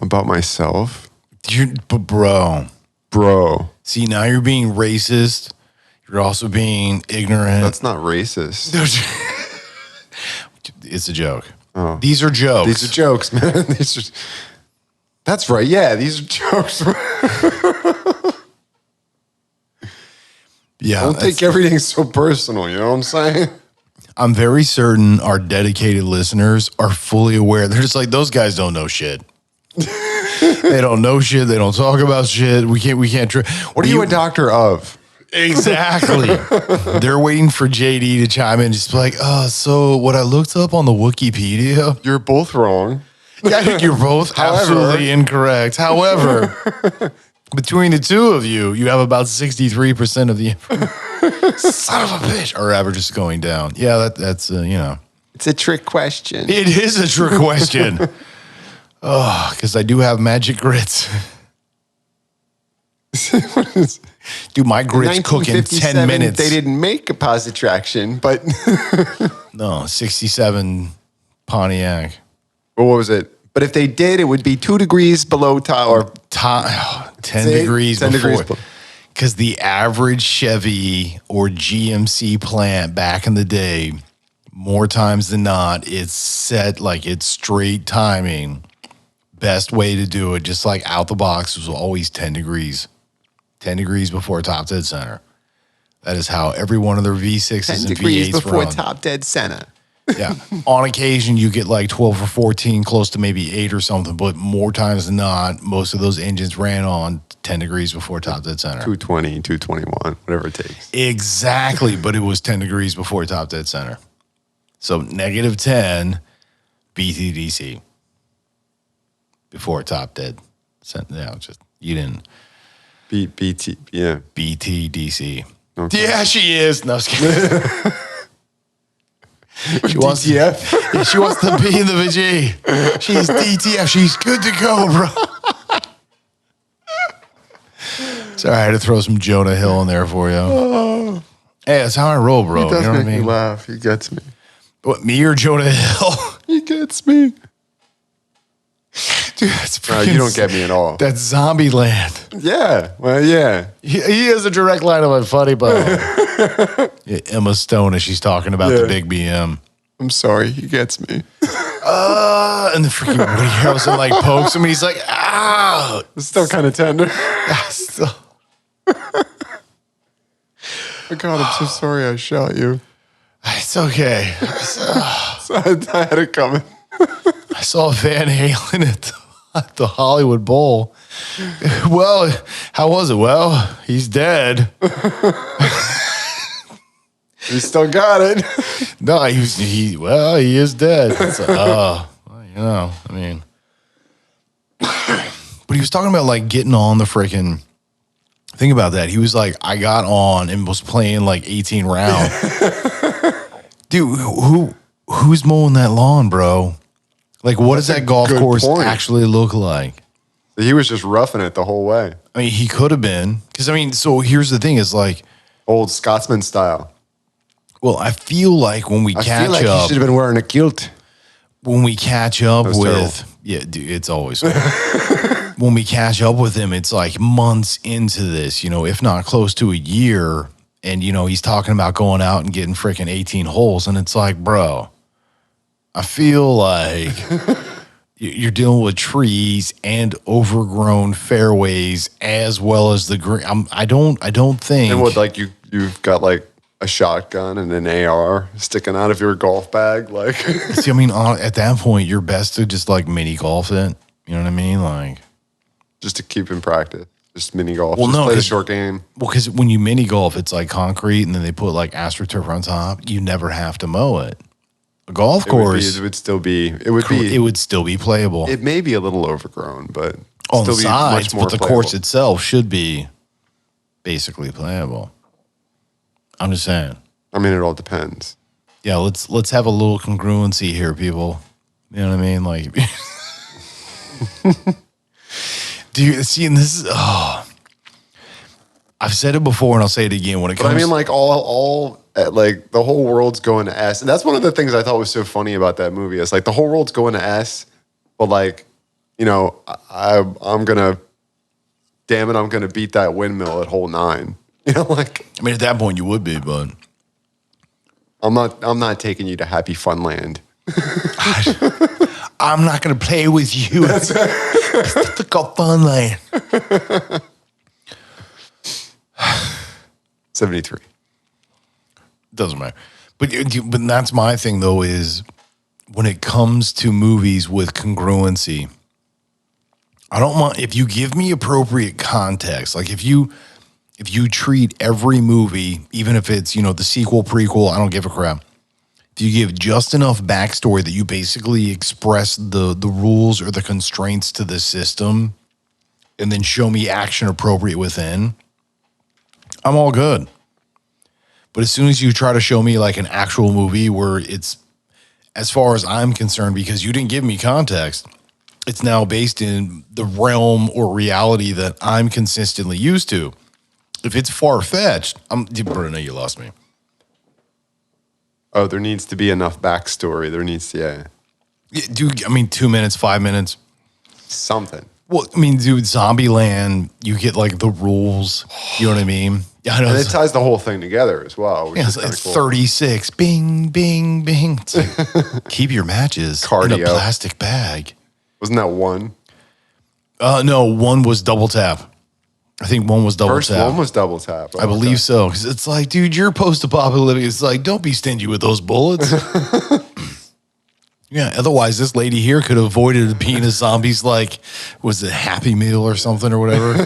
About myself. Bro. See, now you're being racist. You're also being ignorant. That's not racist. It's a joke. Oh. These are jokes. These are jokes, man. That's right. Yeah, these are jokes. Yeah. Don't take everything so personal. You know what I'm saying? I'm very certain our dedicated listeners are fully aware. They're just like, those guys don't know shit. They don't know shit. They don't talk about shit. We can't. What are you a doctor of? Exactly. They're waiting for JD to chime in, just like, so what I looked up on the Wikipedia. You're both wrong. Yeah, I think you're both absolutely incorrect. However, between the two of you, you have about 63% of the information. Son of a bitch. Our average is going down. Yeah, that's It's a trick question. It is a trick question. Oh, because I do have magic grits. Dude, my grits cook in 10 minutes. They didn't make a positive traction, but... No, 67 Pontiac. Well, what was it? But if they did, it would be 2 degrees below top or 10 degrees before. Because the average Chevy or GMC plant back in the day, more times than not, it's set like it's straight timing. Best way to do it, just like out the box, was always 10 degrees. 10 degrees before top dead center. That is how every one of their V6s 10 and degrees V8s before run. top dead center. Yeah. On occasion, you get like 12 or 14, close to maybe 8 or something, but more times than not, most of those engines ran on 10 degrees before top dead center. 220, 221, whatever it takes. Exactly, but it was 10 degrees before top dead center. So negative 10 BTDC before top dead center. Yeah, just you didn't. BT, yeah. BTDC. Okay. Yeah, she is. No, I was kidding. She wants DTF? Yeah, she wants to be in the VG. She's DTF. She's good to go, bro. Sorry, I had to throw some Jonah Hill in there for you. Oh, Hey, that's how I roll, bro. he does You know what I make me mean? laugh. He gets me. What, me or Jonah Hill? He gets me. Dude, that's You don't get me at all. That's Zombie Land. Yeah. Well, yeah. He has a direct line of my funny bone. Yeah, Emma Stone as she's talking about the Yeah. big BM. I'm sorry. He gets me. And the freaking Woody Harrelson like pokes him and he's like, ah. It's still kind of tender. Still. Oh, God, I'm so sorry I shot you. It's okay. So I had it coming. I saw Van Halen at the Hollywood Bowl. Well, how was it? Well, he's dead. You still got it. No, he is dead. It's like, well, you know, I mean. But he was talking about like getting on the freaking. Think about that. He was like, I got on and was playing like 18 round. Dude, who's mowing that lawn, bro? Like, what does that golf good course point. actually look like? He was just roughing it the whole way. I mean, he could have been. Because, I mean, so here's the thing is like, Old Scotsman style. well, I feel like when we I catch feel like up, he should have been wearing a kilt. when we catch up was with, terrible. yeah, dude, it's always when we catch up with him, it's like months into this, you know, if not close to a year. And, you know, he's talking about going out and getting freaking 18 holes. And it's like, bro, I feel like you're dealing with trees and overgrown fairways as well as the green. I don't think. And what, like you've got like a shotgun and an AR sticking out of your golf bag, like See, I mean, at that point, you're best to just like mini golf it. You know what I mean? Like, just to keep in practice, just mini golf. Well, just no, play the 'cause- short game. well, because when you mini golf, it's like concrete, and then they put like AstroTurf on top. You never have to mow it. A golf course, It would still be. It would still be playable It may be a little overgrown, but on still the be sides, much more but the playable. course itself should be basically playable. I'm just saying. I mean, it all depends. Yeah, let's have a little congruency here, people. You know what I mean? Like, do you see? And this is I've said it before, and I'll say it again. When it But comes, I mean, like like the whole world's going to S, and that's one of the things I thought was so funny about that movie. It's like the whole world's going to S, but like, you know, I'm gonna beat that windmill at hole 9. You know, like I mean, at that point, you would be, but I'm not taking you to Happy Funland. I'm not going to play with you. It's difficult fun land. 73. Doesn't matter. But that's my thing, though, is when it comes to movies with congruency, I don't mind if you give me appropriate context. Like if you treat every movie, even if it's, you know, the sequel, prequel, I don't give a crap. If you give just enough backstory that you basically express the rules or the constraints to the system and then show me action appropriate within, I'm all good. But as soon as you try to show me like an actual movie where it's, as far as I'm concerned, because you didn't give me context, it's now based in the realm or reality that I'm consistently used to. If it's far-fetched, Bruno, you lost me. Oh, there needs to be enough backstory. There needs to, Dude, I mean, 2 minutes, 5 minutes. something. Well, I mean, dude, Zombieland, you get like the rules. You know what I mean? Yeah, I know. And it ties the whole thing together as well. Which Yeah, is it's cool. 36. Bing, bing, bing. It's like, keep your matches in Cardio. a plastic bag. Wasn't that one? No, one was double tap. I think one was double First tap. one was double tap. I believe so. Because it's like, dude, you're post-apocalyptic. It's like, don't be stingy with those bullets. Yeah, otherwise this lady here could have avoided being a zombie's like, was it Happy Meal or something or whatever?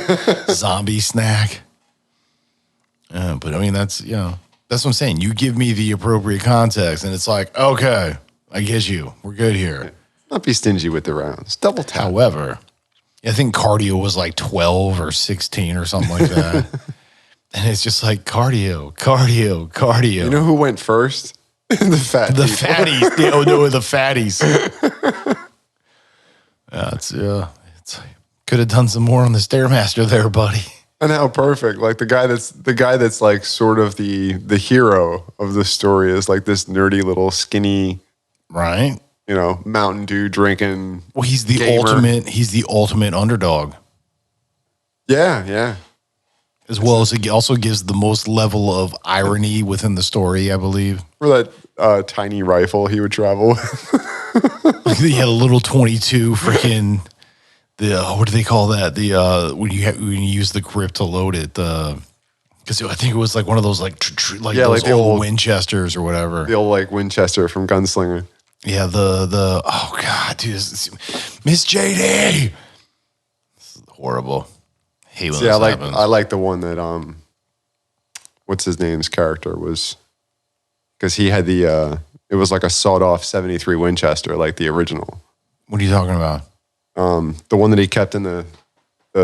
Zombie snack. But I mean, that's what I'm saying. You give me the appropriate context and it's like, okay, I get you. We're good here. Not be stingy with the rounds. Double tap. However, I think cardio was like 12 or 16 or something like that. And it's just like cardio. You know who went first? The fatties. The fatties. It's could have done some more on the Stairmaster there, buddy. And how perfect. Like the guy that's like sort of the hero of the story is like this nerdy little skinny, right? Mountain Dew drinking. Well, he's the gamer. He's the ultimate underdog. Yeah. As well as it also gives the most level of irony within the story, I believe. For that tiny rifle he would travel with. He had a little 22 freaking what do they call that? When you use the grip to load it, because I think it was like one of those like those old Winchesters or whatever. The old like Winchester from Gunslinger. Yeah, the oh god, dude, Miss JD. This is horrible. Hate when this happens. I like the one that what's his name's character was, because he had it was like a sawed-off 73 Winchester, like the original. What are you talking about? The one that he kept in the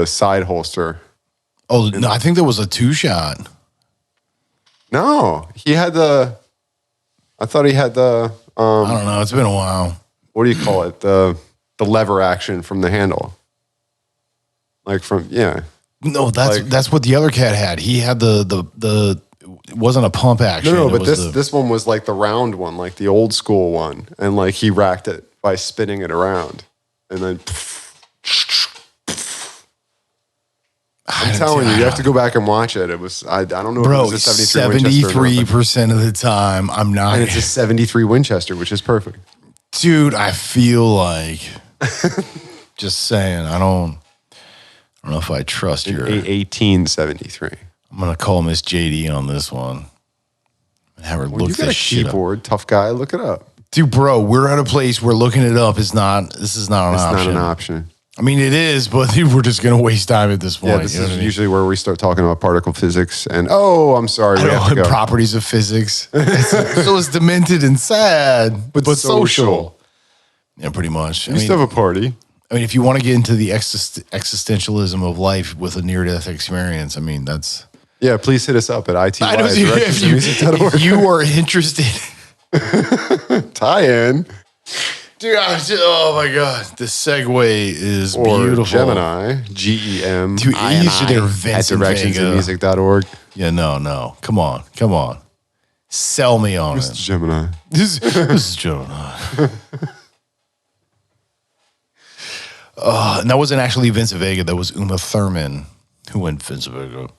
side holster. Oh no, I think there was a 2-shot. No, he had I thought he had the. I don't know. It's been a while. What do you call it? The lever action from the handle. Like from No, that's what the other cat had. He had the it wasn't a pump action. No, but this one was like the round one, like the old school one, and like he racked it by spinning it around, and then. I'm telling you have to go back and watch it. It was I don't know. Bro, if it was a 73% of the time I'm not. And it's a 73 Winchester, which is perfect. Dude, I feel like just saying. I don't know if I trust your 1873. I'm gonna call Miss JD on this one and have her look this shit up. Keyboard, tough guy. Look it up, dude. Bro, we're at a place where looking it up is not. This is not an option. It's not an option. I mean, it is, but dude, we're just gonna waste time at this point. Yeah, this is usually where we start talking about particle physics and I'm sorry, we have to go. Properties of physics. So it's demented and sad, but social. Yeah, pretty much. We still have a party. I mean, if you want to get into the existentialism of life with a near-death experience, I mean, that's... Yeah, please hit us up at ITY. If you are interested. Tie-in. Dude, oh my God. The segue is beautiful. Gemini, GEM. Dude, you should invent at directionsandmusic.org. Yeah, no. Come on. Sell me on it. Mr. Gemini. This is Gemini. And that wasn't actually Vince Vega. That was Uma Thurman who went Vince Vega.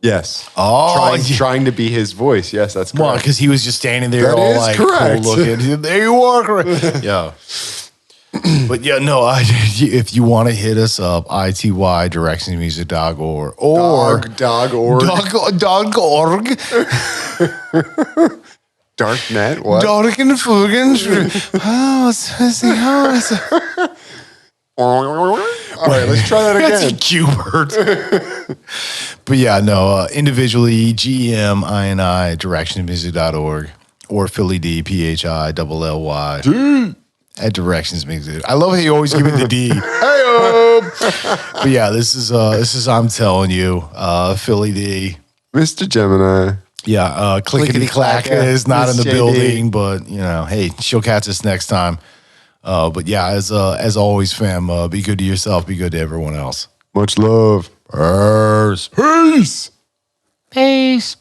Yes. Oh, trying to be his voice. Yes, that's correct. Well, because he was just standing there that all is like correct. Cool looking. There you are. Correct. Yeah. But yeah, no, if you want to hit us up, ITY directionsmusic.org or dog.org. Darknet, what? Dark and Fugen. All right, let's try that again. That's Qbert. But yeah, no, individually, GEM, INI, directionsmusic.org or Philly D, PHILLY. At Directions Music. I love how you always give me the D. But yeah, this is I'm telling you, Philly D. Mr. Gemini. Yeah, Clickety Clack is not in the building, but hey, she'll catch us next time. But yeah, as always, fam, be good to yourself, be good to everyone else. Much love. Peace. Peace.